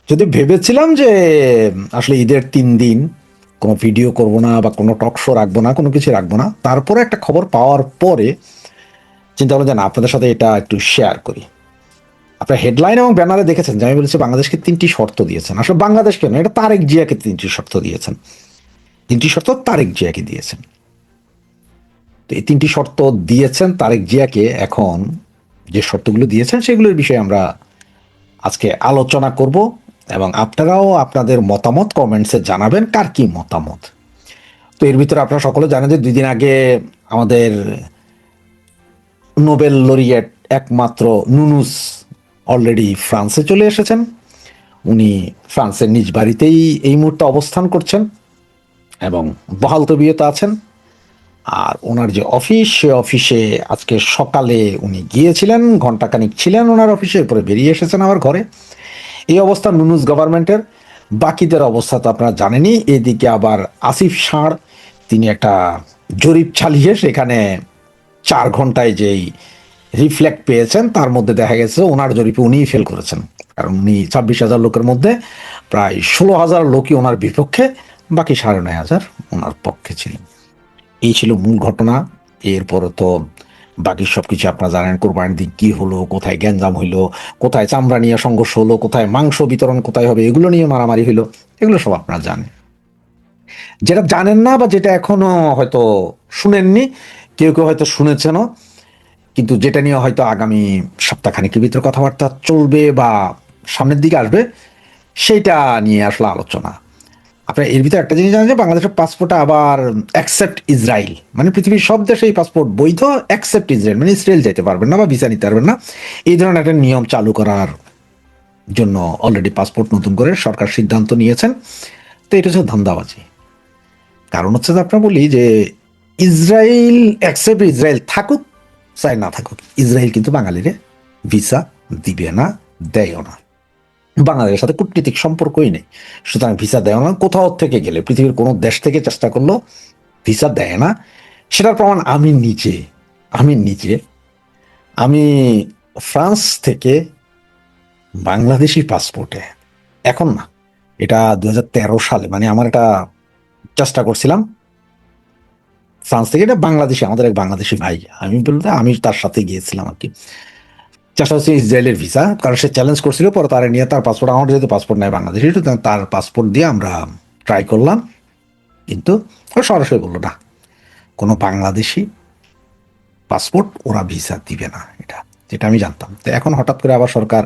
যদি ভেবেছিলাম যে আসলে ঈদের 3 দিন কোনো ভিডিও করব না বা কোনো টক শো রাখবো না, কোনো কিছু রাখবো না, তারপরে একটা খবর পাওয়ার পরে চিন্তা করলাম যে না, আপনাদের সাথে এটা একটু শেয়ার করি। আপনার হেডলাইন এবং ব্যানারে দেখেছেন যে আমি বলেছি বাংলাদেশকে 3টি শর্ত দিয়েছেন। আসলে বাংলাদেশ কেন, এটা তারেক জিয়াকে 3টি শর্ত দিয়েছেন। 3টি শর্ত তারেক জিয়াকে দিয়েছেন। তো এই 3টি শর্ত দিয়েছেন তারেক জিয়াকে। এখন যে শর্তগুলো দিয়েছেন সেগুলোর বিষয়ে আমরা আজকে আলোচনা করব, এবং আপনারাও আপনাদের মতামত কমেন্টসে জানাবেন কার কি মতামত। তো এর ভিতরে আপনারা সকলে জানেন যে 2 দিন আগে আমাদের নোবেল লরিয়েট একমাত্র নুনুস অলরেডি ফ্রান্সে চলে এসেছেন। উনি ফ্রান্সের নিজ বাড়িতেই এই মুহূর্তে অবস্থান করছেন এবং বহাল তবিয়তে আছেন। আর ওনার যে অফিস, সে অফিসে আজকে সকালে উনি গিয়েছিলেন, ঘন্টাখানিক ছিলেন ওনার অফিসে, এরপরে বেরিয়ে এসেছেন আবার ঘরে। এই অবস্থা নুনুস গভর্নমেন্টের। বাকিদের অবস্থা তো আপনারা জানেনই। এদিকে আবার আসিফ ষাঁড়, তিনি একটা জরিপ চালিয়ে সেখানে 4 ঘন্টায় যেই রিফ্লেক্ট পেয়েছেন তার মধ্যে দেখা গেছে ওনার জরিপে উনিই ফেল করেছেন। কারণ উনি 26,000 লোকের মধ্যে প্রায় 16,000 লোকই ওনার বিপক্ষে, বাকি 9,500 ওনার পক্ষে ছিলেন। এই ছিল মূল ঘটনা। এরপরে তো বাকি সবকিছু আপনারা জানেন, কোরবানির দিন কি হলো, কোথায় গ্যাঞ্জাম হইলো, কোথায় চামড়া নিয়ে সংঘর্ষ হলো, কোথায় মাংস বিতরণ কোথায় হবে, এগুলো নিয়ে মারামারি হইলো। এগুলো সব আপনারা জানেন। যেটা জানেন না বা যেটা এখনো হয়তো শুনেননি, কেউ কেউ হয়তো শুনেছেনও, কিন্তু যেটা নিয়ে হয়তো আগামী সপ্তাহখানেকের ভিতরে কথাবার্তা চলবে বা সামনের দিকে আসবে, সেইটা নিয়ে আসলে আলোচনা। আপনার এর ভিতরে একটা জিনিস জানেন যে বাংলাদেশের পাসপোর্টে আবার অ্যাকসেপ্ট ইসরায়েল, মানে পৃথিবীর সব দেশে এই পাসপোর্ট বৈধ, অ্যাকসেপ্ট ইসরায়েল মানে ইসরায়েল যেতে পারবেন না বা ভিসা নিতে পারবেন না, এই ধরনের একটা নিয়ম চালু করার জন্য অলরেডি পাসপোর্ট নতুন করে সরকার সিদ্ধান্ত নিয়েছেন। তো এটা হচ্ছে ধান্দাবাজি। কারণ হচ্ছে যে আপনার বলি যে ইসরায়েল, অ্যাকসেপ্ট ইসরায়েল থাকুক চাই না থাকুক, ইসরায়েল কিন্তু বাঙালিরে ভিসা দিবে না, দেয়ও না। বাংলাদেশের সাথে কূটনীতিক সম্পর্কই নেই, সুতরাং ভিসা দেয় না। কোথাও থেকে গেলে পৃথিবীর কোনো দেশ থেকে চেষ্টা করলো ভিসা দেয় না। সেটার প্রমাণ আমি নিজে আমি ফ্রান্স থেকে বাংলাদেশি পাসপোর্টে, এখন না, এটা 2013 সালে, মানে আমার এটা চেষ্টা করছিলাম ফ্রান্স থেকে, এটা বাংলাদেশি, আমাদের এক বাংলাদেশি ভাই, আমি বলতে আমি তার সাথে গিয়েছিলাম আর কি। চেষ্টা হচ্ছে ইসরায়েলের ভিসা, কারণ সে চ্যালেঞ্জ করছিল, পরে তারা নিয়ে তার পাসপোর্ট, আমার যেহেতু পাসপোর্ট নাই বাংলাদেশি, তার পাসপোর্ট দিয়ে আমরা ট্রাই করলাম। কিন্তু ও সরাসরি বললো না, কোনো বাংলাদেশি পাসপোর্ট ওরা ভিসা দিবে না, এটা যেটা আমি জানতাম। তো এখন হঠাৎ করে আবার সরকার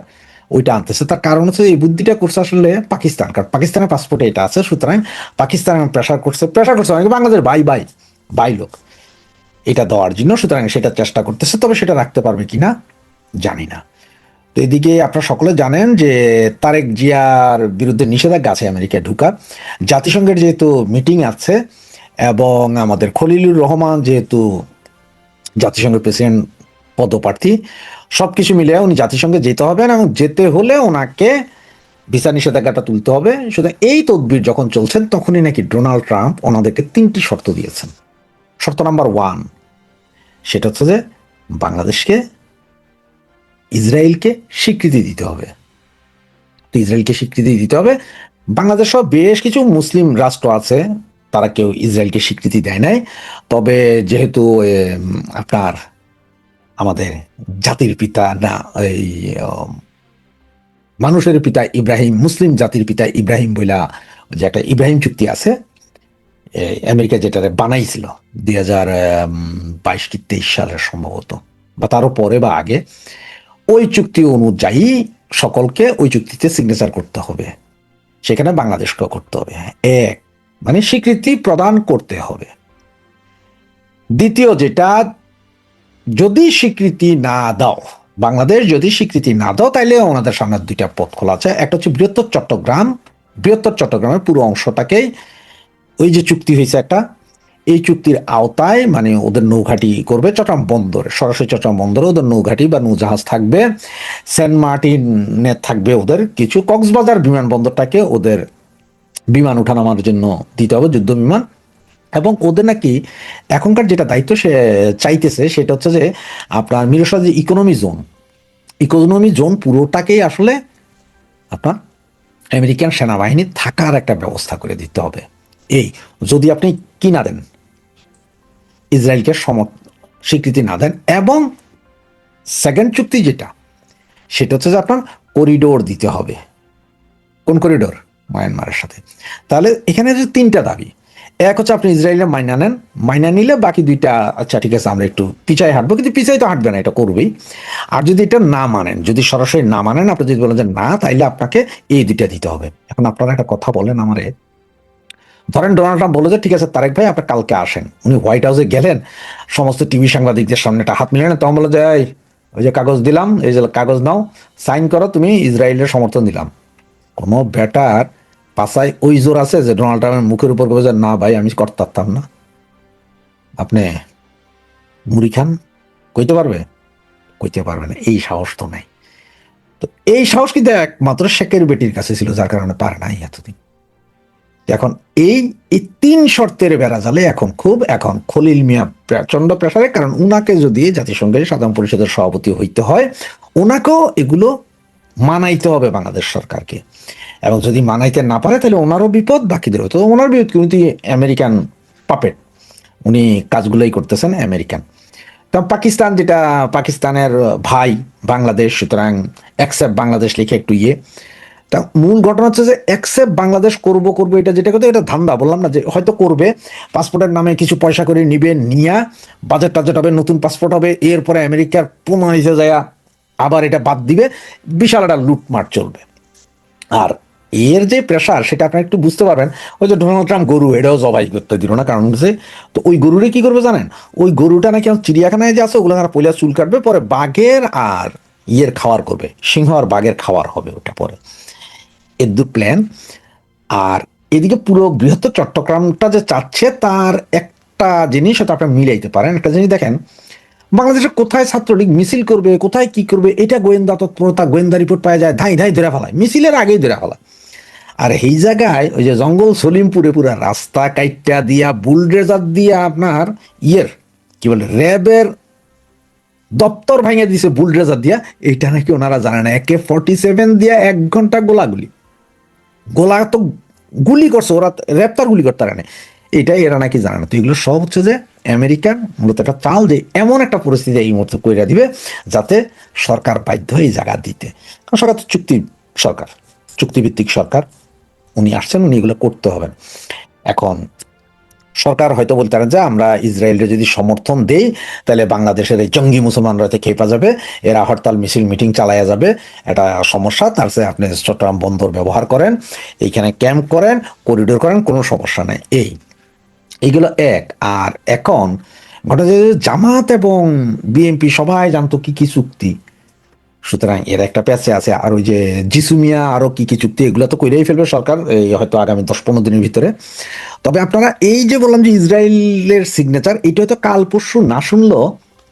ওইটা আনতেছে। তার কারণ হচ্ছে এই বুদ্ধিটা করছে আসলে পাকিস্তান, কারণ পাকিস্তানের পাসপোর্টে এটা আছে, সুতরাং পাকিস্তান প্রেশার করছে অনেকে, বাংলাদেশ বাই বাই বাই লোক এটা দেওয়ার জন্য, সুতরাং সেটা চেষ্টা করতেছে। তবে সেটা রাখতে পারবে কিনা জানি না। তো এদিকে আপনারা সকলে জানেন যে তারেক জিয়ার বিরুদ্ধে নিষেধাজ্ঞা আছে আমেরিকায় ঢুকা। জাতিসংঘের যেহেতু মিটিং আছে, এবং আমাদের খলিলুর রহমান যেহেতু জাতিসংঘের প্রেসিডেন্ট পদপ্রার্থী, সবকিছু মিলে উনি জাতিসংঘে যেতে হবে, এবং যেতে হলে ওনাকে ভিসা নিষেধাজ্ঞাটা তুলতে হবে। সুতরাং এই তদবির যখন চলছেন তখনই নাকি ডোনাল্ড ট্রাম্প ওনাদেরকে 3টি শর্ত দিয়েছেন। শর্ত নাম্বার 1, সেটা হচ্ছে যে বাংলাদেশকে ইসরায়েলকে স্বীকৃতি দিতে হবে। তো ইসরায়েলকে স্বীকৃতি দিতে হবে। বাংলাদেশ সহ বেশ কিছু মুসলিম রাষ্ট্র আছে, তারা কেউ ইসরায়েলকে স্বীকৃতি দেয় নাই। তবে যেহেতু আপনার আমাদের জাতির পিতা না, এই মানুষের পিতা ইব্রাহিম, মুসলিম জাতির পিতা ইব্রাহিম বইলা যে একটা ইব্রাহিম চুক্তি আছে, আমেরিকা যেটা বানাইছিল 2022 কি 23 সালের সম্ভবত, বা তারও পরে বা আগে, ওই চুক্তি অনুযায়ী সকলকে ওই চুক্তিতে সিগনেচার করতে হবে। সেখানে বাংলাদেশকেও করতে হবে। এক, মানে স্বীকৃতি প্রদান করতে হবে। দ্বিতীয় যেটা, যদি স্বীকৃতি না দাও, বাংলাদেশ যদি স্বীকৃতি না দাও, তাইলে ওনাদের সামনে 2টা পথ খোলা আছে। একটা হচ্ছে বৃহত্তর চট্টগ্রামের পুরো অংশটাকেই, ওই যে চুক্তি হয়েছে একটা, এই চুক্তির আওতায় মানে ওদের নৌঘাটি করবে চট্টগ্রাম বন্দরে, সরাসরি চট্টগ্রাম বন্দরে ওদের নৌঘাটি বা নৌজাহাজ থাকবে। সেন্ট মার্টিনে থাকবে ওদের কিছু, কক্সবাজার বিমানবন্দরটাকে ওদের বিমান উঠানামার জন্য দিতে হবে, যুদ্ধ বিমান। এবং ওদের নাকি এখনকার যেটা দায়িত্ব সে চাইতেছে, সেটা হচ্ছে যে আপনার মিরসরাজ যে ইকোনমি জোন পুরোটাকেই আসলে আপনার আমেরিকান সেনাবাহিনী থাকার একটা ব্যবস্থা করে দিতে হবে। এই যদি আপনি কি না দেন, ইসরায়েলকে স্বীকৃতি না দেন, এবং সেকেন্ড চুক্তি যেটা, সেটা হচ্ছে যে আপনার করিডোর দিতে হবে। কোন করিডোর? মায়ানমারের সাথে। তাহলে এখানে যে তিনটা দাবি, এক হচ্ছে আপনি ইসরায়েলের মাইনা নেন, মাইনা নিলে বাকি দুইটা আচ্ছা ঠিক আছে আমরা একটু পিছায় হাঁটবো, কিন্তু পিছাই তো হাঁটবে না, এটা করবেই। আর যদি এটা না মানেন, যদি সরাসরি না মানেন, আপনি যদি বলেন যে না, তাইলে আপনাকে এই দুইটা দিতে হবে। এখন আপনারা একটা কথা বলেন আমারে, ধরেন ডোনাল্ড ট্রাম্প বলে যে ঠিক আছে তারেক ভাই আপনি কালকে আসেন, উনি হোয়াইট হাউসে গেলেন, সমস্ত টিভি সাংবাদিকদের সামনে একটা হাত মিলালেন, তখন বলে যে ওই যে কাগজ দিলাম, এই যে কাগজ নাও, সাইন করো, তুমি ইসরায়েলের সমর্থন দিলাম। কোনো বেটার পাশায় ওই জোর আছে যে ডোনাল্ড ট্রাম্পের মুখের উপর বলে যে না ভাই আমি করতে পারতাম না? আপনি মুড়ি খান, কইতে পারবে? কইতে পারবে না, এই সাহস তো নাই। তো এই সাহস কিন্তু একমাত্র শেখের বেটির কাছে ছিল, যার কারণে পারে নাই এতদিন। এখন এই এই তিন শর্তের বেড়াজালে এখন খলিল মিয়া প্রচন্ড প্রেসারে, কারণ উনাকে যদি জাতিসংঘের সাধারণ পরিষদের সভাপতি হইতে হয়, ওনাকেও এগুলো মানাইতে হবে বাংলাদেশ সরকারকে। এবং যদি মানাইতে না পারে তাহলে ওনারও বিপদ, বাকিদেরও। তো ওনার বিপদ কিন্তু আমেরিকান পাপেট, উনি কাজগুলোই করতেছেন আমেরিকান। তা পাকিস্তান, যেটা পাকিস্তানের ভাই বাংলাদেশ, সুতরাং অ্যাকসেপ্ট বাংলাদেশ লিখে একটু তা মূল ঘটনা হচ্ছে যে অ্যাকসেপ্ট বাংলাদেশ করবো এটা যেটা কথা, এটা ধান্দা। বললাম না যে হয়তো করবে, পাসপোর্টের নামে কিছু পয়সা করে নিবে, নিয়া বাজেট টাজেট হবে, নতুন পাসপোর্ট হবে, এরপরে আমেরিকার পুনরায় যায় আবার এটা বাদ দিবে, বিশাল একটা লুটমার চলবে। আর এর যে প্রেশার সেটা আপনারা একটু বুঝতে পারবেন। ওই যে ডোনাল্ড ট্রাম্প গরু, এটাও জবাই করতে দিল না, কারণ হচ্ছে তো ওই গরুরে কি করবে জানেন? ওই গরুটা নাকি চিড়িয়াখানায় যে আছে ওগুলো তারা পয়লা চুল কাটবে, পরে বাঘের আর খাওয়ার করবে, সিংহ আর বাঘের খাওয়ার হবে ওটা পরে। এর দু প্ল্যান। আর এদিকে পুরো বৃহত্তর চট্টগ্রামটা যে চাচ্ছে, তার একটা জিনিস হয়তো আপনারা মিলাইতে পারেন। একটা জিনিস দেখেন, বাংলাদেশে কোথায় ছাত্রলীগ মিছিল করবে, কোথায় কি করবে, এটা গোয়েন্দা তৎপরতা, গোয়েন্দা রিপোর্ট পাওয়া যায়, ধাই ধাই ধরে ফেলায়, মিছিলের আগেই ধরে ফেলায়। আর এই জায়গায় ওই যে জঙ্গল সলিমপুরে পুরা রাস্তা কাইটটা দিয়া, বুলডেজার দিয়া আপনার কি বলে র্যাবের দপ্তর ভাঙে দিছে বুলডেজার দিয়া। এইটা নাকি ওনারা জানে না, AK-47 দিয়া 1 ঘন্টা গোলা তো গুলি করছে ওরা, র্যাব তার গুলি করতে পারে না, এটাই এরা নাকি জানে না। তো এগুলো সব হচ্ছে যে আমেরিকার মূলত একটা চাল, যে এমন একটা পরিস্থিতি এই মুহূর্তে কইরা দিবে যাতে সরকার বাধ্য এই জায়গা দিতে। কারণ সরকার তো সরকার, চুক্তিভিত্তিক সরকার, উনি আসছেন, উনি এগুলো করতে হবেন। এখন সরকার হয়তো বলতে পারেন যে আমরা ইসরায়েলের যদি সমর্থন দেই তাহলে বাংলাদেশের এই জঙ্গি মুসলমানরা খেপা যাবে, এরা হরতাল মিছিল মিটিং চালায়া যাবে, এটা সমস্যা। তার চেয়ে আপনি চট্টগ্রাম বন্দর ব্যবহার করেন, এইখানে ক্যাম্প করেন, করিডোর করেন, কোনো সমস্যা নেই। এইগুলো এক। আর এখন ঘটনা যে জামাত এবং বিএনপি সবাই জানতো কি কি চুক্তি, সুতরাং এর একটা প্যাচে আছে। আর ওই যে জিসুমিয়া আরো কি কি চুক্তি, এগুলো তো কইরেই ফেলবে সরকার এই হয়তো আগামী 10-15 দিনের ভিতরে। তবে আপনারা এই যে বললাম যে ইসরায়েলের সিগনেচার, এটা হয়তো কাল পরশু না শুনলেও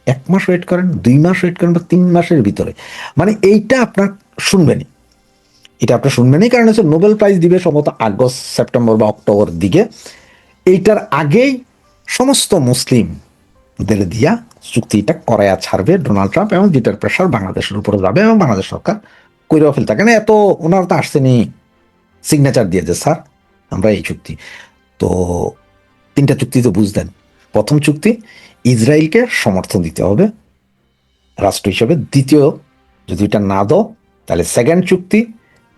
1 মাস ওয়েট করেন, 2 মাস ওয়েট করেন, বা 3 মাসের ভিতরে মানে এইটা আপনার শুনবেনই। এটা আপনার শুনবেনই, কারণ হচ্ছে নোবেল প্রাইজ দিবে সম্ভবত আগস্ট, সেপ্টেম্বর বা অক্টোবর দিকে। এইটার আগেই সমস্ত মুসলিমদের দিয়া চুক্তিটা করাইয়া ছাড়বে ডোনাল্ড ট্রাম্প, এবং যেটার প্রেশার বাংলাদেশের উপরে যাবে, এবং বাংলাদেশ সরকার কইরাও ফেলতে। কেন এত ওনারা তো আসছেনি সিগনেচার দিয়ে যে স্যার আমরা এই চুক্তি। তো 3টা চুক্তি তো বুঝলেন। প্রথম চুক্তি, ইসরায়েলকে সমর্থন দিতে হবে রাষ্ট্র হিসেবে। দ্বিতীয়, যদি এটা না দাও তাহলে সেকেন্ড চুক্তি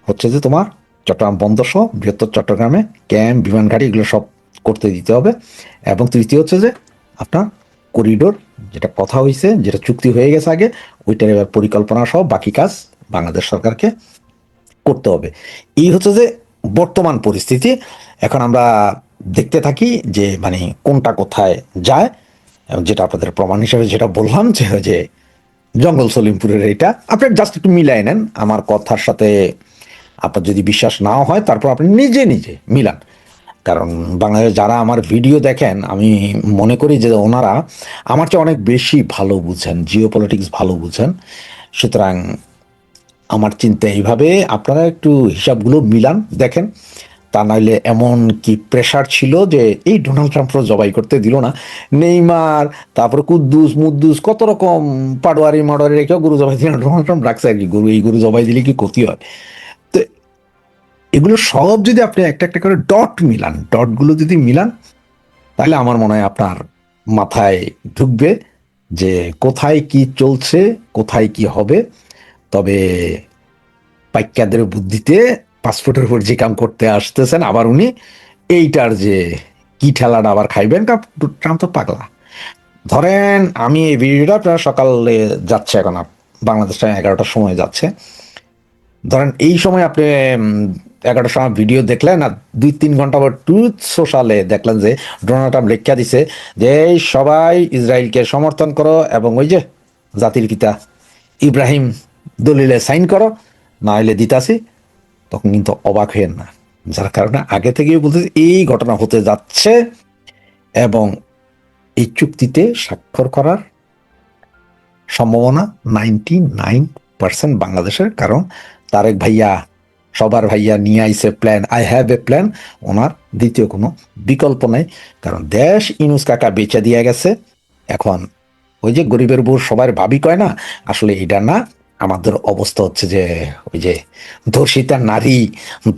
হচ্ছে যে তোমার চট্টগ্রাম বন্দর সহ বৃহত্তর চট্টগ্রামে ক্যাম্প, বিমান ঘাঁটি এগুলো সব করতে দিতে হবে। এবং তৃতীয় হচ্ছে যে আপনার করিডোর, যেটা কথা হয়েছে, যেটা চুক্তি হয়ে গেছে আগে, ওইটার এবার পরিকল্পনা সহ বাকি কাজ বাংলাদেশ সরকারকে করতে হবে। এই হচ্ছে যে বর্তমান পরিস্থিতি। এখন আমরা দেখতে থাকি যে মানে কোনটা কোথায় যায়, এবং যেটা আপনাদের প্রমাণ হিসেবে যেটা বললাম যে জঙ্গল সলিমপুরের, এটা আপনি জাস্ট একটু মিলাই নেন আমার কথার সাথে। আপনার যদি বিশ্বাস নাও হয় তারপর আপনি নিজে নিজে মিলান। কারণ বাংলাদেশে যারা আমার ভিডিও দেখেন, আমি মনে করি যে ওনারা আমার চেয়ে অনেক বেশি ভালো বুঝেন, জিও পলিটিক্স ভালো বুঝেন। সুতরাং আমার চিন্তা এইভাবে, আপনারা একটু হিসাবগুলো মিলান, দেখেন। তা নাইলে এমন কি প্রেশার ছিল যে এই ডোনাল্ড ট্রাম্পও জবাই করতে দিল না। নেইমার, তারপরে কুদ্দুস মুদ্দুস, কত রকম পাটোয়ারি মাডোয়ারি রেখেও গরু জবাই দিল না, ডোনাল্ড ট্রাম্প রাখছে আর কি গরু। এই গরু জবাই দিলে কি ক্ষতি হয়? তো এগুলো সব যদি আপনি একটা একটা করে ডট মিলান, ডটগুলো যদি মিলান, তাহলে আমার মনে হয় আপনার মাথায় ঢুকবে যে কোথায় কি চলছে, কোথায় কি হবে। তবে পাইকাদের বুদ্ধিতে পাসপোর্টের উপর যে কাম করতে আসতেছেন, আবার উনি এইটার যে কি ঠেলাটা আবার খাইবেন, ট্রাম্প তো পাগলা। ধরেন আমি এই ভিডিওটা আপনার সকালে যাচ্ছে, এখন বাংলাদেশ টাইম 11টার সময় যাচ্ছে। ধরেন এই সময় আপনি 11টার সময় ভিডিও দেখলেন, আর 2-3 ঘন্টা পর ট্রুথ সোশ্যালে দেখলেন যে ডোনাল্ড ট্রাম্প লেখা দিছে যে এই সবাই ইসরায়েলকে সমর্থন করো এবং ওই যে জাতির পিতা ইব্রাহিম দলিলে সাইন করো, না হলে দিতাছি। তখন কিন্তু অবাক হইেন না, যার কারণে আগে থেকেই বলতেছি এই ঘটনা হতে যাচ্ছে, এবং এই চুক্তিতে স্বাক্ষর করার সম্ভাবনা 99% বাংলাদেশের। কারণ তারেক ভাইয়া, সবার ভাইয়া নিয়ে আইসে plan, I have a plan. ওনার দ্বিতীয় কোনো বিকল্প নাই, কারণ দেশ ইনুস কাকা বেচে দিয়ে গেছে। এখন ওই যে গরিবের বউ সবার ভাবি কয় না, আসলে এটা না। আমাদের অবস্থা হচ্ছে যে ওই যে ধর্ষিতা নারী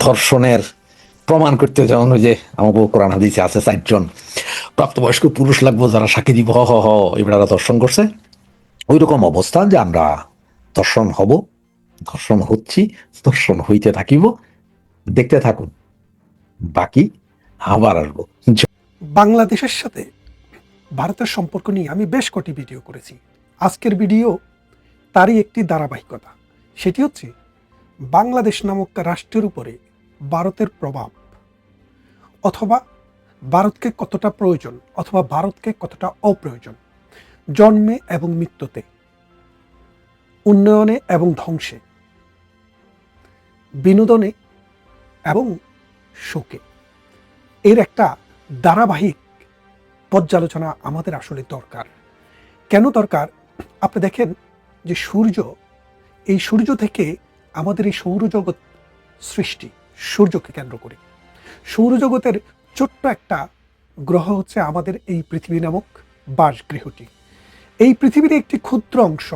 ধর্ষণের প্রমাণ করতে, যেমন ওই যে আমার কোরআন হাদিসে আছে 4জন প্রাপ্তবয়স্ক পুরুষ লাগবো যারা সাক্ষী দিব হ এবারা দর্শন করছে। ওই রকম অবস্থা যে আমরা দর্শন হব, দর্শন হচ্ছি, দর্শন হইতে থাকিব। দেখতে থাকুন, বাকি আবার আসবো। বাংলাদেশের সাথে ভারতের সম্পর্ক নিয়ে আমি বেশ কটি ভিডিও করেছি। আজকের ভিডিও তারই একটি ধারাবাহিকতা। সেটি হচ্ছে বাংলাদেশ নামক রাষ্ট্রের উপরে ভারতের প্রভাব, অথবা ভারতকে কতটা প্রয়োজন অথবা ভারতকে কতটা অপ্রয়োজন, জন্মে এবং মৃত্যুতে, উন্নয়নে এবং ধ্বংসে, বিনোদনে এবং শোকে। এর একটা ধারাবাহিক পর্যালোচনা আমাদের আসলে দরকার। কেন দরকার? আপনি দেখেন যে সূর্য, এই সূর্য থেকে আমাদের এই সৌরজগৎ সৃষ্টি, সূর্যকে কেন্দ্র করে। সৌরজগতের ছোট্ট একটা গ্রহ হচ্ছে আমাদের এই পৃথিবী নামক বাসগৃহটি। এই পৃথিবীর একটি ক্ষুদ্র অংশ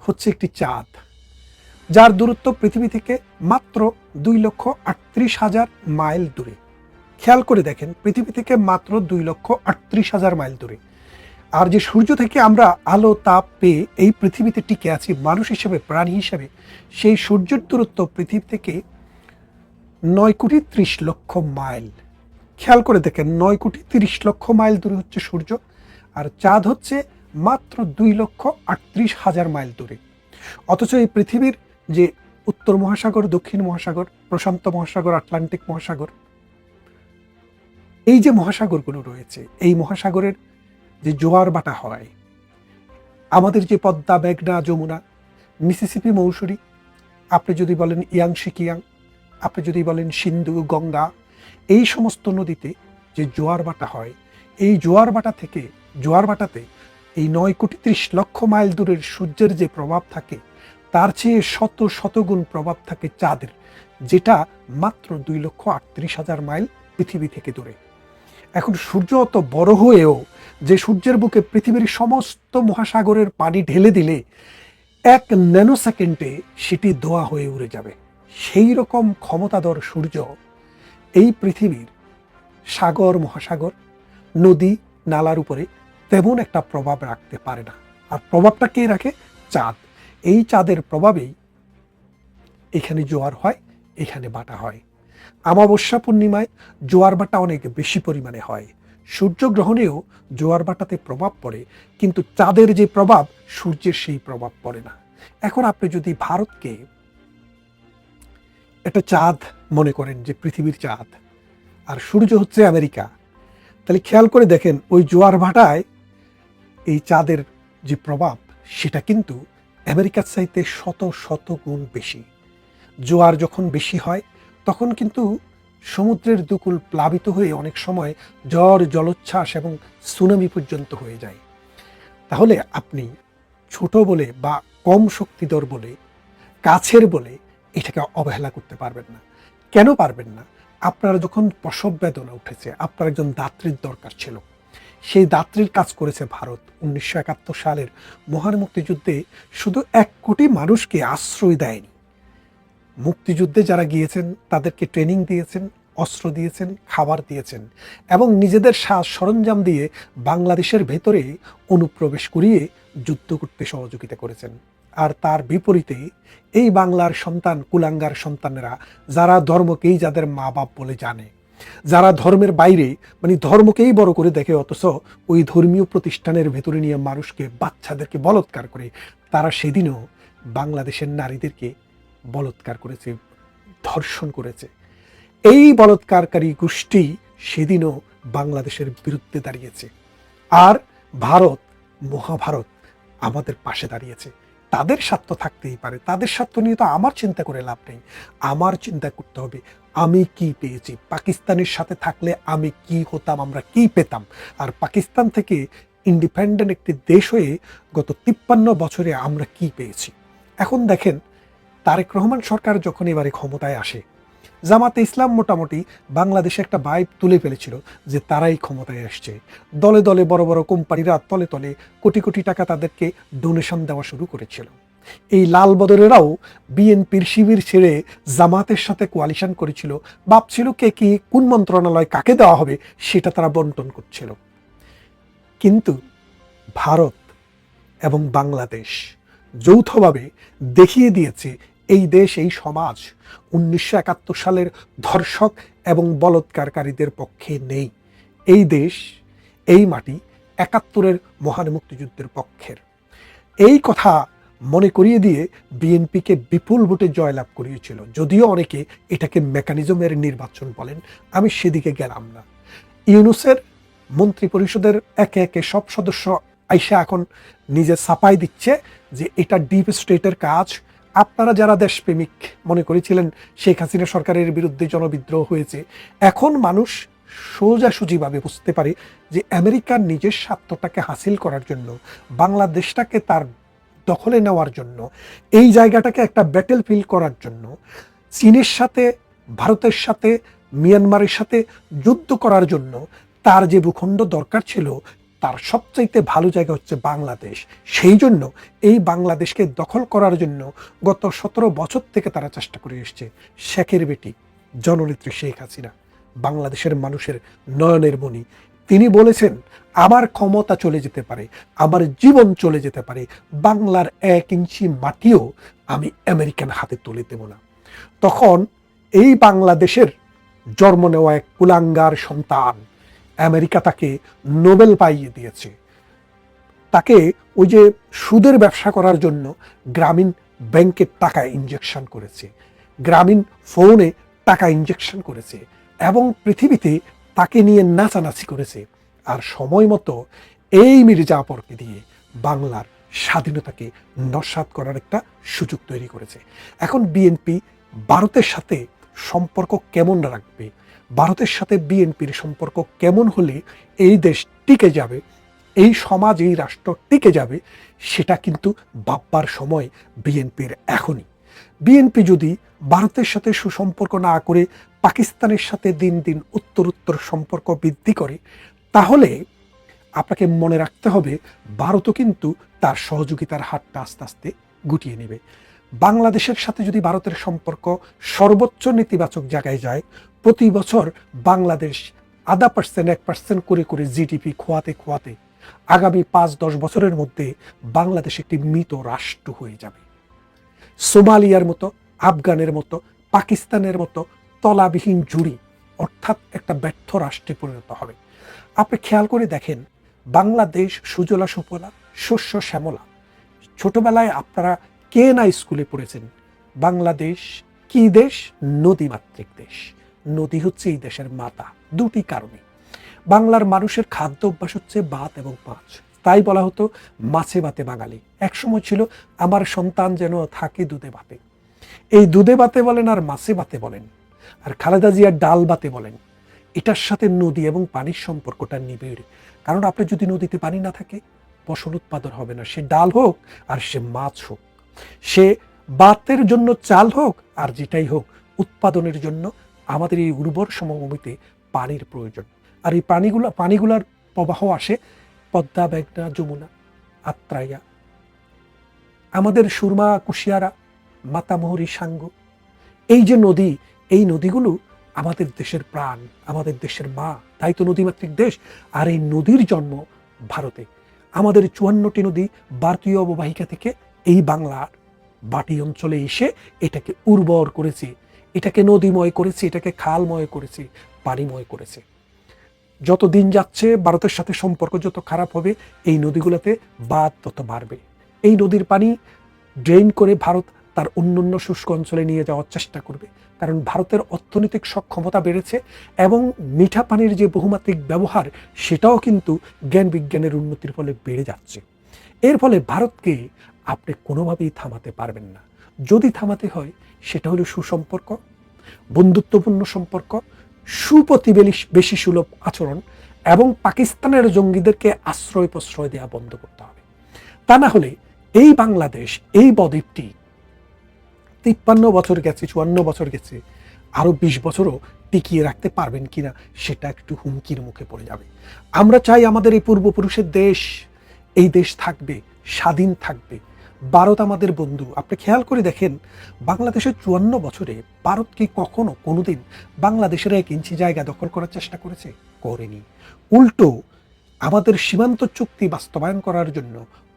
হচ্ছে একটি চাঁদ, যার দূরত্ব পৃথিবী থেকে মাত্র 2,38,000 মাইল দূরে। খেয়াল করে দেখেন, পৃথিবী থেকে মাত্র 2,38,000 মাইল দূরে। আর যে সূর্য থেকে আমরা আলো তাপ পেয়ে এই পৃথিবীতে টিকে আছি মানুষ হিসেবে, প্রাণী হিসেবে, সেই সূর্যের দূরত্ব পৃথিবী থেকে 9,30,00,000 মাইল। খেয়াল করে দেখেন, 9,30,00,000 মাইল দূরে হচ্ছে সূর্য, আর চাঁদ হচ্ছে মাত্র 2,38,000 মাইল দূরে। অথচ এই পৃথিবীর যে উত্তর মহাসাগর, দক্ষিণ মহাসাগর, প্রশান্ত মহাসাগর, আটলান্টিক মহাসাগর, এই যে মহাসাগরগুলো রয়েছে, এই মহাসাগরের যে জোয়ার বাটা হয়, আমাদের যে পদ্মা, মেঘনা, যমুনা, মিসিসিপি মৌসুরি, আপনি যদি বলেন ইয়াংশি কিয়াং, আপনি যদি বলেন সিন্ধু, গঙ্গা, এই সমস্ত নদীতে যে জোয়ার বাটা হয়, এই জোয়ার বাটাতে এই 9,30,00,000 মাইল দূরের সূর্যের যে প্রভাব থাকে, তার চেয়ে শত শতগুণ প্রভাব থাকে চাঁদের, যেটা মাত্র 2,38,000 মাইল পৃথিবী থেকে দূরে। এখন সূর্য অত বড় হয়েও যে সূর্যের বুকে পৃথিবীর সমস্ত মহাসাগরের পানি ঢেলে দিলে 1 ন্যানো সেকেন্ডে সেটি ধোঁয়া হয়ে উড়ে যাবে, সেই রকম ক্ষমতাধর সূর্য এই পৃথিবীর সাগর, মহাসাগর, নদী, নালার উপরে তেমন একটা প্রভাব রাখতে পারে না। আর প্রভাবটা কে রাখে? চাঁদ। এই চাঁদের প্রভাবেই এখানে জোয়ার হয়, এখানে বাটা হয়। অমাবস্যা পূর্ণিমায় জোয়ার বাটা অনেক বেশি পরিমাণে হয়। সূর্যগ্রহণেও জোয়ার বাটাতে প্রভাব পড়ে, কিন্তু চাঁদের যে প্রভাব, সূর্যের সেই প্রভাব পড়ে না। এখন আপনি যদি ভারতকে একটা চাঁদ মনে করেন, যে পৃথিবীর চাঁদ, আর সূর্য হচ্ছে আমেরিকা, তাহলে খেয়াল করে দেখেন ওই জোয়ার ভাটায় এই চাঁদের যে প্রভাব, সেটা কিন্তু আমেরিকার চাইতে শত শত গুণ বেশি। জোয়ার যখন বেশি হয় তখন কিন্তু সমুদ্রের দুকুল প্লাবিত হয়ে অনেক সময় ঝড়, জলোচ্ছ্বাস এবং সুনামি পর্যন্ত হয়ে যায়। তাহলে আপনি ছোট বলে বা কম শক্তিধর বলে, কাছের বলে এটাকে অবহেলা করতে পারবেন না। কেন পারবেন না? আপনার যখন প্রসব বেদনা উঠেছে, আপনার একজন দাত্রীর দরকার ছিল, সেই দাত্রীর কাজ করেছে ভারত। 1971 সালের মহান মুক্তিযুদ্ধে শুধু 1 কোটি মানুষকে আশ্রয় দেয়নি, মুক্তিযুদ্ধে যারা গিয়েছেন তাদেরকে ট্রেনিং দিয়েছেন, অস্ত্র দিয়েছেন, খাবার দিয়েছেন এবং নিজেদের সাজ সরঞ্জাম দিয়ে বাংলাদেশের ভেতরে অনুপ্রবেশ করিয়ে যুদ্ধ করতে সহযোগিতা করেছেন। আর তার বিপরীতে এই বাংলার সন্তান, কুলাঙ্গার সন্তানেরা, যারা ধর্মকেই যাদের মা বাপ বলে জানে, যারা ধর্মের বাইরে মানে ধর্মকেই বড় করে দেখে, অথচ ওই ধর্মীয় প্রতিষ্ঠানের ভেতরে নিয়ে মানুষকে, বাচ্চাদেরকে বলৎকার করে, তারা সেদিনও বাংলাদেশের নারীদেরকে বলৎকার করেছে, ধর্ষণ করেছে। এই বলৎকারকারী গোষ্ঠী সেদিনও বাংলাদেশের বিরুদ্ধে দাঁড়িয়েছে। আর ভারত, মহাভারত আমাদের পাশে দাঁড়িয়েছে। তাদের স্বার্থ থাকতেই পারে, তাদের স্বার্থ নিয়ে তো আমার চিন্তা করে লাভ নেই। আমার চিন্তা করতে হবে আমি কি পেয়েছি, পাকিস্তানের সাথে থাকলে আমি কি হতাম, আমরা কি পেতাম। আর পাকিস্তান থেকে ইন্ডিপেন্ডেন্ট একটি দেশ হয়ে গত 53 বছরে আমরা কি পেয়েছি। এখন দেখেন, তারেক রহমান সরকার যখন এবারে ক্ষমতায় আসে, জামাতে ইসলাম মোটামুটি বাংলাদেশে একটা ভাইব তুলে ফেলেছিল যে তারাই ক্ষমতায় আসছে। দলে দলে বড় বড় কোম্পানিরা তলে তলে কোটি কোটি টাকা তাদেরকে ডোনেশন দেওয়া শুরু করেছিল। এই লাল বদরেরাও বিএনপির শিবির ছেড়ে জামাতের সাথে কোয়ালিশন করেছিল, ভাবছিল কে কি কোন মন্ত্রণালয় কাকে দেওয়া হবে সেটা তারা বন্টন করছিল। কিন্তু ভারত এবং বাংলাদেশ যৌথভাবে দেখিয়ে দিয়েছে এই দেশ, এই সমাজ 1971 সালের ধর্ষক এবং বলৎকারকারীদের পক্ষে নেই। এই দেশ, এই মাটি 71-এর মহান মুক্তিযুদ্ধের পক্ষের। এই কথা মনে করিয়ে দিয়ে বিএনপিকে বিপুল ভোটে জয়লাভ করিয়েছিল। যদিও অনেকে এটাকে মেকানিজমের নির্বাচন বলেন, আমি সেদিকে গেলাম না। ইউনূসের মন্ত্রী পরিষদের একে একে সব সদস্য আইসা এখন নিজে ছাপাই দিচ্ছে যে এটা ডিপ স্টেটের কাজ। আপনারা যারা দেশপ্রেমিক মনে করেছিলেন শেখ হাসিনা সরকারের বিরুদ্ধে জনবিদ্রোহ হয়েছে, এখন মানুষ সোজাসুজিভাবে বুঝতে পারে যে আমেরিকার নিজের স্বার্থটাকে হাসিল করার জন্য, বাংলাদেশটাকে তার দখলে নেওয়ার জন্য, এই জায়গাটাকে একটা ব্যাটেল ফিল্ড করার জন্য, চীনের সাথে, ভারতের সাথে, মিয়ানমারের সাথে যুদ্ধ করার জন্য তার যে ভূখণ্ড দরকার ছিল, তার সবচাইতে ভালো জায়গা হচ্ছে বাংলাদেশ। সেই জন্য এই বাংলাদেশকে দখল করার জন্য গত 17 বছর থেকে তারা চেষ্টা করে এসছে। শেখের বেটি জননেত্রী শেখ হাসিনা, বাংলাদেশের মানুষের নয়নের মণি, তিনি বলেছেন আমার ক্ষমতা চলে যেতে পারে, আমার জীবন চলে যেতে পারে, বাংলার 1 ইঞ্চি মাটিও আমি আমেরিকান হাতে তুলে দেব না। তখন এই বাংলাদেশের জন্ম নেওয়া এক কুলাঙ্গার সন্তান আমেরিকা তাকে নোবেল পাইয়ে দিয়েছে। তাকে ওই যে সুদের ব্যবসা করার জন্য গ্রামীণ ব্যাংকের টাকা ইনজেকশন করেছে, গ্রামীণ ফোনে টাকা ইনজেকশন করেছে এবং পৃথিবীতে তাকে নিয়ে নাচানাচি করেছে। আর সময় মতো এই মীর জাফরকে দিয়ে বাংলার স্বাধীনতাকে নস্যাৎ করার একটা সুযোগ তৈরি করেছে। এখন বিএনপি ভারতের সাথে সম্পর্ক কেমন রাখবে, ভারতের সাথে বিএনপির সম্পর্ক কেমন হলে এই দেশ টিকে যাবে, এই সমাজ, এই রাষ্ট্র টিকে যাবে, সেটা কিন্তু ভাববার সময় বিএনপির এখনই। বিএনপি যদি ভারতের সাথে সুসম্পর্ক না করে পাকিস্তানের সাথে দিন দিন উত্তরোত্তর সম্পর্ক বৃদ্ধি করে, তাহলে আপনাকে মনে রাখতে হবে ভারতও কিন্তু তার সহযোগিতার হাতটা আস্তে আস্তে গুটিয়ে নেবে। বাংলাদেশের সাথে যদি ভারতের সম্পর্ক সর্বোচ্চ নেতিবাচক জায়গায় যায়, প্রতি বছর বাংলাদেশ 0.5% 1% করে করে জিডিপি খোয়াতে খোয়াতে আগামী 5-10 বছরের মধ্যে বাংলাদেশ একটি মৃত রাষ্ট্র হয়ে যাবে। সোমালিয়ার মতো, আফগানের মতো, পাকিস্তানের মতো তলাবিহীন জুড়ি, অর্থাৎ একটা ব্যর্থ রাষ্ট্রে পরিণত হবে। আপনি খেয়াল করে দেখেন, বাংলাদেশ সুজলা সুফলা, শস্য শ্যামলা। ছোটবেলায় আপনারা কে না স্কুলে পড়েছেন, বাংলাদেশ কি দেশ? নদীমাতৃক দেশ। নদী হচ্ছে এই দেশের মাতা। দুটি কারণে বাংলার মানুষের খাদ্য অভ্যাস হচ্ছে ভাত এবং মাছ, তাই বলা হতো মাছে ভাতে বাঙালি। একসময় ছিল আমার সন্তান যেন থাকে দুধে ভাতে। এই দুধে ভাতে বলেন আর মাছে ভাতে বলেন আর খালেদা জিয়ার ডাল ভাতে বলেন, এটার সাথে নদী এবং পানির সম্পর্কটা নিবিড়। কারণ আপনি যদি নদীতে পানি না থাকে, ফসল উৎপাদন হবে না। সে ডাল হোক আর সে মাছ হোক, সে ভাতের জন্য চাল হোক আর যেটাই হোক, উৎপাদনের জন্য আমাদের এই উর্বর সমভূমিতে পানির প্রয়োজন। আর এই পানিগুলার প্রবাহ আসে পদ্মা, মেঘনা, যমুনা, আত্রাইয়া, আমাদের সুরমা, কুশিয়ারা, মাতামুহুরী, সাঙ্গু, এই যে নদী, এই নদীগুলো আমাদের দেশের প্রাণ, আমাদের দেশের মা, তাই তো নদীমাতৃক দেশ। আর এই নদীর জন্ম ভারতে। আমাদের 54টি নদী ভারতীয় অববাহিকা থেকে এই বাংলার বাটি অঞ্চলে এসে এটাকে উর্বর করেছে, এটাকে নদীময় করেছে, এটাকে খালময় করেছে, পানিময় করেছে। যত দিন যাচ্ছে ভারতের সাথে সম্পর্ক যত খারাপ হবে, এই নদীগুলোতে বাঁধ তত বাড়বে। এই নদীর পানি ড্রেন করে ভারত তার অন্যান্য শুষ্ক অঞ্চলে নিয়ে যাওয়ার চেষ্টা করবে, কারণ ভারতের অর্থনৈতিক সক্ষমতা বেড়েছে এবং মিঠা পানির যে বহুমাত্রিক ব্যবহার সেটাও কিন্তু জ্ঞান বিজ্ঞানের উন্নতির ফলে বেড়ে যাচ্ছে। এর ফলে ভারতকে আপনি কোনোভাবেই থামাতে পারবেন না। যদি থামাতে হয় সেটা হলো সুসম্পর্ক, বন্ধুত্বপূর্ণ সম্পর্ক, সুপ্রতিবেশী সুলভ আচরণ এবং পাকিস্তানের জঙ্গিদেরকে আশ্রয় প্রশ্রয় দেওয়া বন্ধ করতে হবে। তা না হলে এই বাংলাদেশ, এই বদ্বীপটি 53 বছর গেছে, 54 বছর গেছে, আরো 20 বছরও টিকিয়ে রাখতে পারবেন কিনা সেটা একটু হুমকির মুখে পড়ে যাবে। আমরা চাই আমাদের এই পূর্বপুরুষের দেশ, এই দেশ থাকবে, স্বাধীন থাকবে। ভারত আমাদের বন্ধু। আপনি খেয়াল করে দেখেন, বাংলাদেশের 54 বছরে ভারত কি কখনো কোনোদিন বাংলাদেশের 1 ইঞ্চি জায়গা দখল করার চেষ্টা করেছে? করেনি। উল্টো আমাদের সীমান্ত চুক্তি বাস্তবায়ন করার জন্য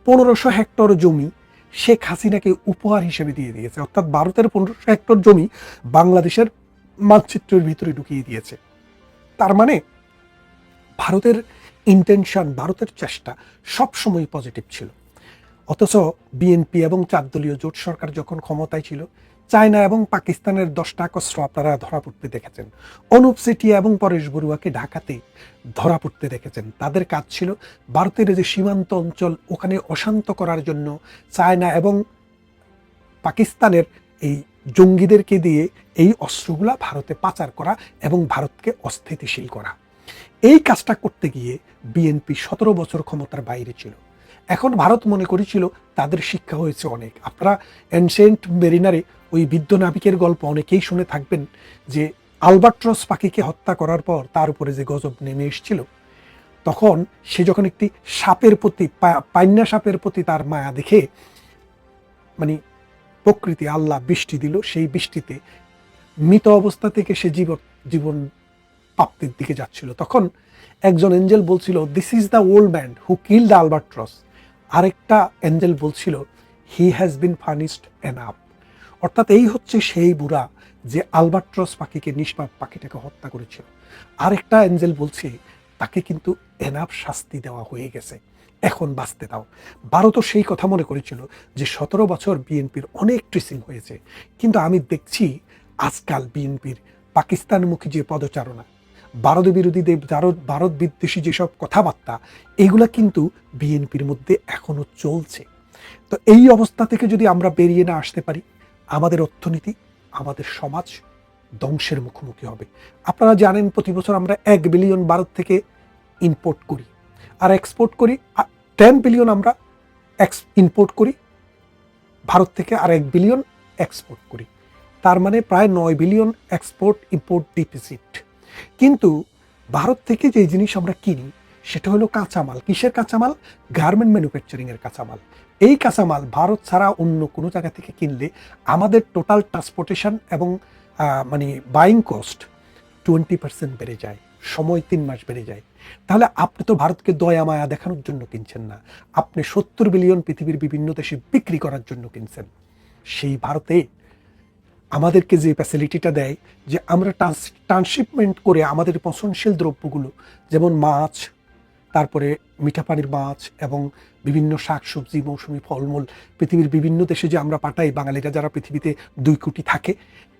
1500 হেক্টর জমি শেখ হাসিনাকে উপহার হিসেবে দিয়ে দিয়েছে। অর্থাৎ ভারতের 1500 হেক্টর জমি বাংলাদেশের মানচিত্রের ভিতরে ঢুকিয়ে দিয়েছে। তার মানে ভারতের ইন্টেনশন, ভারতের চেষ্টা সবসময় পজিটিভ ছিল। অথচ বিএনপি এবং 4 দলীয় জোট সরকার যখন ক্ষমতায় ছিল, চায়না এবং পাকিস্তানের 10টা অস্ত্র আপনারা ধরা পড়তে দেখেছেন। অনুপ চেটিয়া এবং পরেশ বড়ুয়াকে ঢাকাতে ধরা পড়তে দেখেছেন। তাদের কাজ ছিল ভারতের যে সীমান্ত অঞ্চল, ওখানে অশান্ত করার জন্য চায়না এবং পাকিস্তানের এই জঙ্গিদেরকে দিয়ে এই অস্ত্রগুলা ভারতে পাচার করা এবং ভারতকে অস্থিতিশীল করা। এই কাজটা করতে গিয়ে বিএনপি 17 বছর ক্ষমতার বাইরে ছিল। এখন ভারত মনে করেছিল তাদের শিক্ষা হয়েছে অনেক। আপনারা এনসেন্ট মেরিনারে ওই বৃদ্ধ নাবিকের গল্প অনেকেই শুনে থাকবেন, যে আলবাট্রস পাখিকে হত্যা করার পর তার উপরে যে গজব নেমে এসেছিল, তখন সে যখন একটি সাপের প্রতি, পাইন্না সাপের প্রতি তার মায়া দেখে, মানে প্রকৃতি আল্লাহ বৃষ্টি দিল, সেই বৃষ্টিতে মৃত অবস্থা থেকে সে জীবন প্রাপ্তির দিকে যাচ্ছিল, তখন একজন এঞ্জেল বলছিল, this is the old man who kill the Albatross. আরেকটা এঞ্জেল বলছিল, he has been furnished enough. অর্থাৎ এই হচ্ছে সেই বুড়া যে আলবাট্রস পাখিকে, নিষ্পাপ পাখিটাকে হত্যা করেছিল। আরেকটা এঞ্জেল বলছে, তাকে কিন্তু এনাফ শাস্তি দেওয়া হয়ে গেছে, এখন বাঁচতে দাও। ভারতও সেই কথা মনে করেছিল যে 17 বছর বিএনপির অনেক ট্রেসিং হয়েছে। কিন্তু আমি দেখছি আজকাল বিএনপির পাকিস্তানমুখী যে পদচারণা, ভারত বিরোধীদের, ভারত বিদ্বেষী যেসব কথাবার্তা, এগুলা কিন্তু বিএনপির মধ্যে এখনো চলছে। তো এই অবস্থা থেকে যদি আমরা বেরিয়ে না আসতে পারি, আমাদের অর্থনীতি, আমাদের সমাজ ধ্বংসের মুখোমুখি হবে। আপনারা জানেন প্রতি বছর আমরা 1 বিলিয়ন ভারত থেকে ইম্পোর্ট করি আর এক্সপোর্ট করি, 10 বিলিয়ন আমরা ইম্পোর্ট করি ভারত থেকে, আর 1 বিলিয়ন এক্সপোর্ট করি। তার মানে প্রায় 9 বিলিয়ন এক্সপোর্ট ইম্পোর্ট ডিফিসিট। কিন্তু ভারত থেকে যে জিনিস আমরা কিনি সেটা হলো কাঁচামাল। কিসের কাঁচামাল? গার্মেন্ট ম্যানুফ্যাকচারিং এর কাঁচামাল। এই কাঁচামাল ভারত ছাড়া অন্য কোনো জায়গা থেকে কিনলে আমাদের টোটাল ট্রান্সপোর্টেশন এবং মানে বাইং কস্ট 20% বেড়ে যায়, সময় 3 মাস বেড়ে যায়। তাহলে আপনি তো ভারতকে দয়া মায়া দেখানোর জন্য কিনছেন না, আপনি 70 বিলিয়ন পৃথিবীর বিভিন্ন দেশে বিক্রি করার জন্য কিনছেন। সেই ভারতে আমাদেরকে যে ফ্যাসিলিটিটা দেয়, যে আমরা ট্রান্সশিপমেন্ট করে আমাদের পচনশীল দ্রব্যগুলো, যেমন মাছ, তারপরে মিঠা পানির মাছ এবং বিভিন্ন শাকসবজি, মৌসুমি ফলমূল পৃথিবীর বিভিন্ন দেশে যে আমরা পাঠাই, বাঙালিরা যারা পৃথিবীতে 2 কোটি থাকে,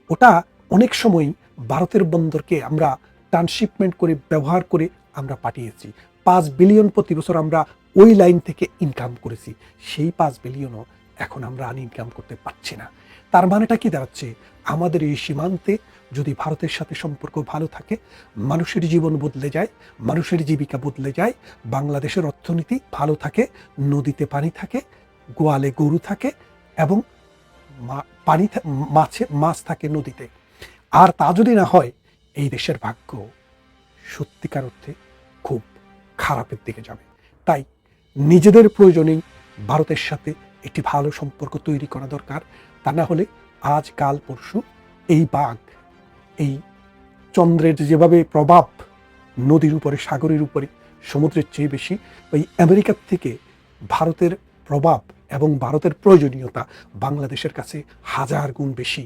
ওটা অনেক সময় ভারতের বন্দরকে আমরা ট্রান্সশিপমেন্ট করে, ব্যবহার করে আমরা পাঠিয়েছি। 5 বিলিয়ন প্রতি বছর আমরা ওই লাইন থেকে ইনকাম করেছি। সেই 5 বিলিয়নও এখন আমরা ইনকাম করতে পারছি না। তার মানেটা কি দাঁড়াচ্ছে? আমাদের এই সীমান্তে যদি ভারতের সাথে সম্পর্ক ভালো থাকে, মানুষের জীবন বদলে যায়, মানুষের জীবিকা বদলে যায়, বাংলাদেশের অর্থনীতি ভালো থাকে, নদীতে পানি থাকে, গোয়ালে গরু থাকে এবং মাছ থাকে নদীতে। আর তা যদি না হয়, এই দেশের ভাগ্য সত্যিকার অর্থে খুব খারাপের দিকে যাবে। তাই নিজেদের প্রয়োজনেই ভারতের সাথে একটি ভালো সম্পর্ক তৈরি করা দরকার। তা না হলে আজ কাল পরশু এই বাঘ, এই চন্দ্রের যেভাবে প্রভাব নদীর উপরে, সাগরের উপরে, সমুদ্রের চেয়ে বেশি, ওই আমেরিকার থেকে ভারতের প্রভাব এবং ভারতের প্রয়োজনীয়তা বাংলাদেশের কাছে হাজার গুণ বেশি।